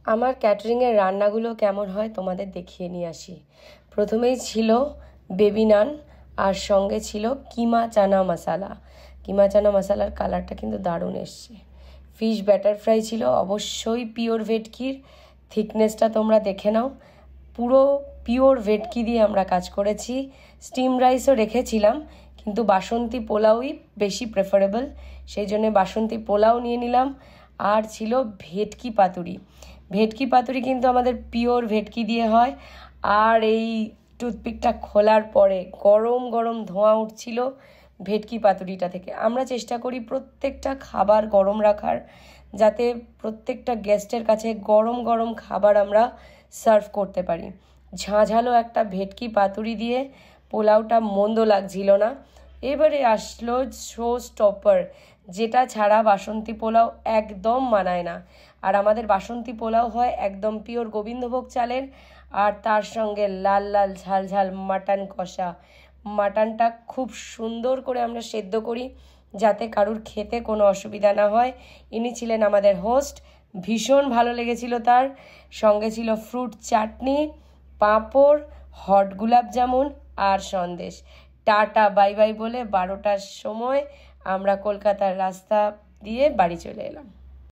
আমার ক্যাটারিংয়ের রান্নাগুলো কেমন হয় তোমাদের দেখিয়ে নিয়ে আসি। প্রথমেই ছিল বেবি নান, আর সঙ্গে ছিল কিমা চানা মশালা। কিমা চানা মশালার কালারটা কিন্তু দারুণ এসছে। ফিশ ব্যাটার ফ্রাই ছিল, অবশ্যই পিওর ভেটকির। থিকনেসটা তোমরা দেখে নাও, পুরো পিওর ভেটকি দিয়ে আমরা কাজ করেছি। স্টিম রাইসও রেখেছিলাম, কিন্তু বাসন্তী পোলাওই বেশি প্রেফারেবল, সেই জন্য বাসন্তী পোলাও নিয়ে নিলাম। আর ছিল ভেটকি পাতুরি। ভেটকি পাতুরি কিন্তু আমাদের পিওর ভেটকি দিয়ে হয়। আর এই টুথপিকটা খোলার পরে গরম গরম ধোঁয়া উঠছিল ভেটকি পাতুরিটা থেকে। আমরা চেষ্টা করি প্রত্যেকটা খাবার গরম রাখার, যাতে প্রত্যেকটা গেস্টের কাছে গরম গরম খাবার আমরা সার্ভ করতে পারি। ঝাঁঝালো একটা ভেটকি পাতুরি দিয়ে পোলাওটা মন্দ লাগছিল না। এবারে আসলো শো স্টপার, যেটা ছাড়া বাসন্তী পোলাও একদম মানায় না। আর আমাদের বাসন্তী পোলাও হয় একদম পিওর গোবিন্দভোগ চালের, আর তার সঙ্গে লাল লাল ঝাল ঝাল মাটন কষা। মাটনটা খুব সুন্দর করে আমরা সেদ্ধ করি, যাতে কারুর খেতে কোনো অসুবিধা না হয়। ইনি ছিলেন আমাদের হোস্ট, ভীষণ ভালো লেগেছিল তার। সঙ্গে ছিল ফ্রুট চাটনি, পাঁপড়, হট গোলাপ জামুন আর সন্দেশ। টাটা বাই বাই বলে 12টার সময় আমরা কলকাতার রাস্তা দিয়ে বাড়ি চলে এলাম।